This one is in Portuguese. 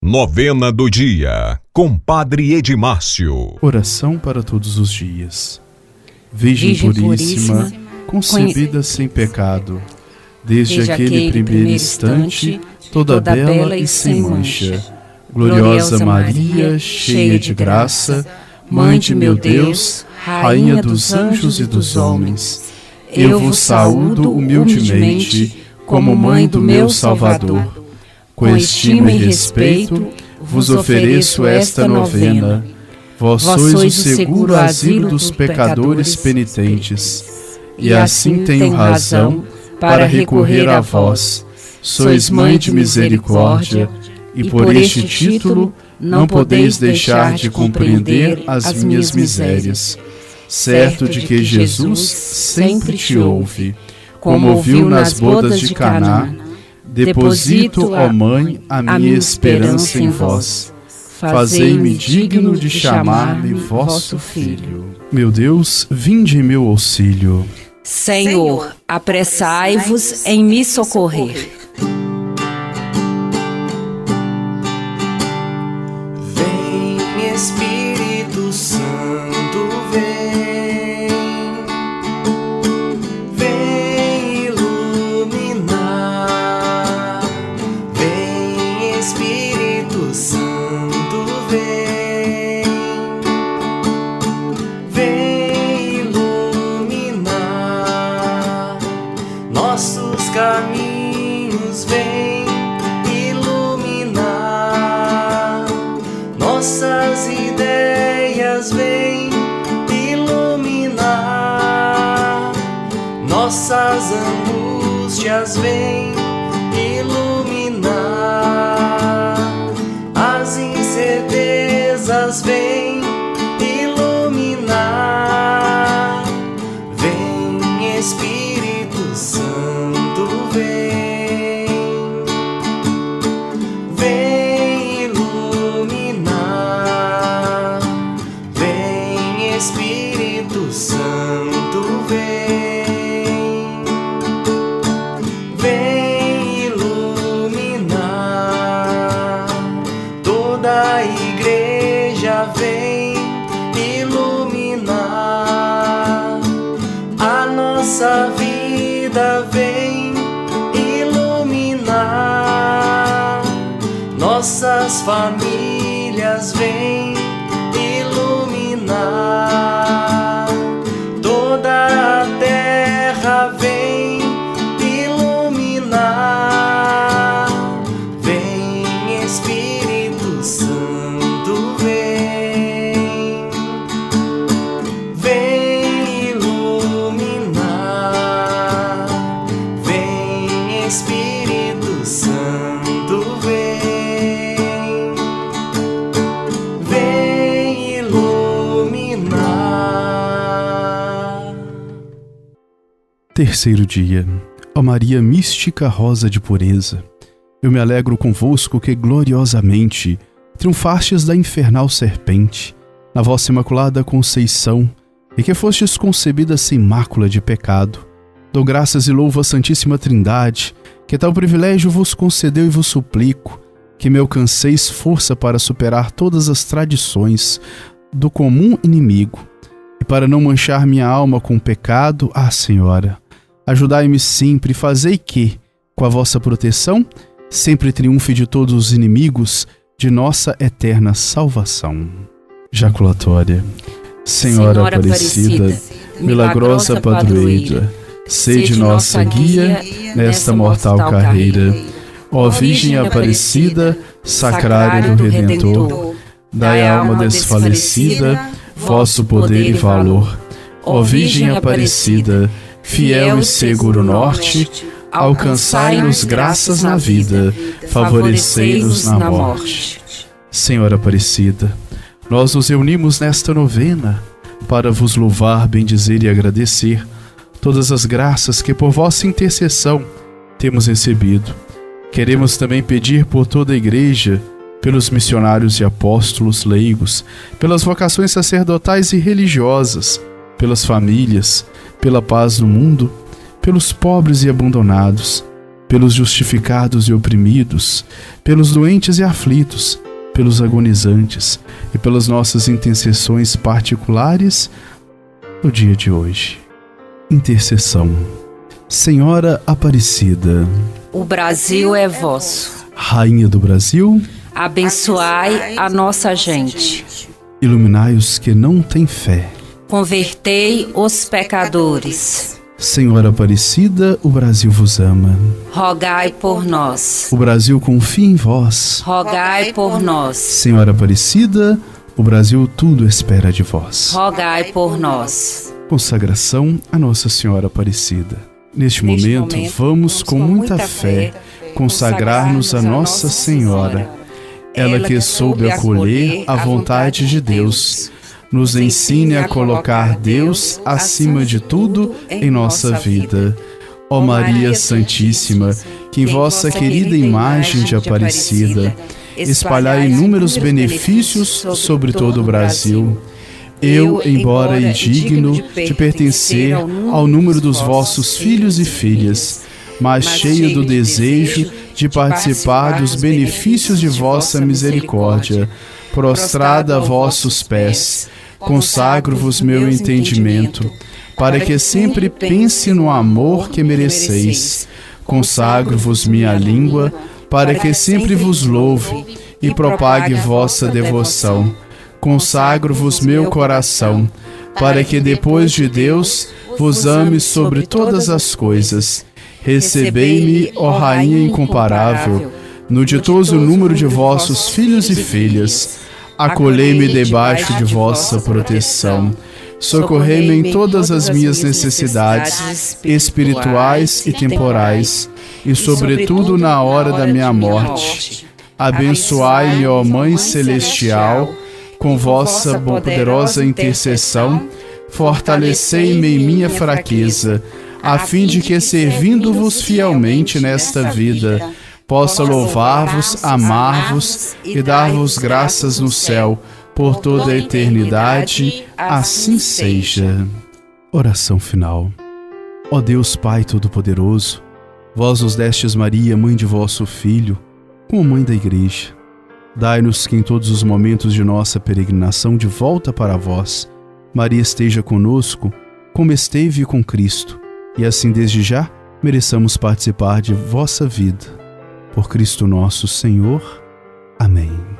Novena do dia, com Padre Edmárcio. Oração para todos os dias. Virgem Puríssima, concebida sem pecado, desde aquele primeiro instante, toda bela e sem mancha. Gloriosa Maria, cheia de graça, Mãe de meu Deus, Rainha dos anjos e dos homens, eu vos saúdo humildemente como Mãe do meu Salvador. Com estima e respeito, vos ofereço esta novena. Vós sois o seguro asilo dos pecadores penitentes, e assim tenho razão para recorrer a vós. Sois Mãe de misericórdia, e por este título não podeis deixar de compreender as minhas misérias. Certo de que Jesus sempre te ouve, como ouviu nas bodas de Caná. Deposito, ó Mãe, a minha esperança em vós. Fazei-me digno de chamar-me vosso Filho. Meu Deus, vinde em meu auxílio. Senhor, apressai-vos em me socorrer. Vem, Espírito Santo, vem. Vem iluminar. Vem, Espírito Santo, vem. Vem iluminar nossos caminhos, vem iluminar nossas ideias, vem iluminar nossas angústias, vem iluminar as incertezas, vem iluminar. Vem, Espírito Santo, vem. Vem iluminar. Vem, Espírito Santo, vem. Vem iluminar toda a igreja, vem iluminar a nossa vida, vem iluminar nossas famílias, vem iluminar toda a terra, vem iluminar. Vem, Espírito Santo, vem. Vem iluminar. Vem, Espírito Santo, vem. Vem iluminar. Terceiro dia. Ó Maria mística rosa de pureza, eu me alegro convosco que gloriosamente triunfastes da infernal serpente, na vossa imaculada conceição, e que fostes concebida sem mácula de pecado. Dou graças e louvo a Santíssima Trindade, que tal privilégio vos concedeu, e vos suplico que me alcanceis força para superar todas as tradições do comum inimigo, e para não manchar minha alma com pecado, Senhora, ajudai-me sempre e fazei que, com a vossa proteção, sempre triunfe de todos os inimigos de nossa eterna salvação. Jaculatória. Senhora Aparecida, milagrosa padroeira, sede nossa guia nesta mortal carreira. Ó Virgem Aparecida, sacrário do Redentor, dai à alma desfalecida vosso poder e valor. Ó Virgem Aparecida, fiel e seguro norte, alcançai-nos graças na vida, favorecei-nos na morte. Senhora Aparecida, nós nos reunimos nesta novena para vos louvar, bendizer e agradecer todas as graças que por vossa intercessão temos recebido. Queremos também pedir por toda a Igreja, pelos missionários e apóstolos leigos, pelas vocações sacerdotais e religiosas, pelas famílias, pela paz no mundo, pelos pobres e abandonados, pelos justificados e oprimidos, pelos doentes e aflitos, pelos agonizantes e pelas nossas intercessões particulares no dia de hoje. Intercessão. Senhora Aparecida, O Brasil é vosso. Rainha do Brasil, Abençoai a nossa gente. iluminai os que não têm fé. Convertei os pecadores. Senhora Aparecida, o Brasil vos ama. Rogai por nós. O Brasil confia em vós. Rogai por nós. Senhora Aparecida, o Brasil tudo espera de vós. Rogai por nós. Consagração a Nossa Senhora Aparecida. Neste momento, vamos com muita fé consagrar-nos a Nossa Senhora, ela que soube acolher a vontade de Deus. Nos ensine a colocar Deus acima de tudo em nossa vida. Ó Maria Santíssima, que em vossa querida imagem de Aparecida espalhai inúmeros benefícios sobre todo o Brasil. Eu, embora indigno de pertencer ao número dos vossos filhos e filhas, mas cheio do desejo de participar dos benefícios de vossa misericórdia, prostrada a vossos pés, consagro-vos meu entendimento, para que sempre pense no amor que mereceis. Consagro-vos minha língua, para que sempre vos louve e propague vossa devoção. Consagro-vos meu coração, para que depois de Deus vos ame sobre todas as coisas. Recebei-me, ó Rainha incomparável, no ditoso número de vossos filhos e filhas. Acolhei-me debaixo de vossa proteção. Socorrei-me em todas as minhas necessidades espirituais e temporais, e sobretudo na hora da minha morte. Abençoai-me, ó Mãe Celestial, com vossa poderosa intercessão, fortalecei-me em minha fraqueza, a fim de que, servindo-vos fielmente nesta vida, possa louvar-vos, amar-vos e dar-vos graças no céu por toda a eternidade. Assim seja. Oração final. Ó Deus Pai Todo-Poderoso, vós nos destes Maria, mãe de vosso Filho, como mãe da Igreja. Dai-nos que em todos os momentos de nossa peregrinação de volta para vós, Maria esteja conosco, como esteve com Cristo, e assim desde já mereçamos participar de vossa vida. Por Cristo nosso Senhor. Amém.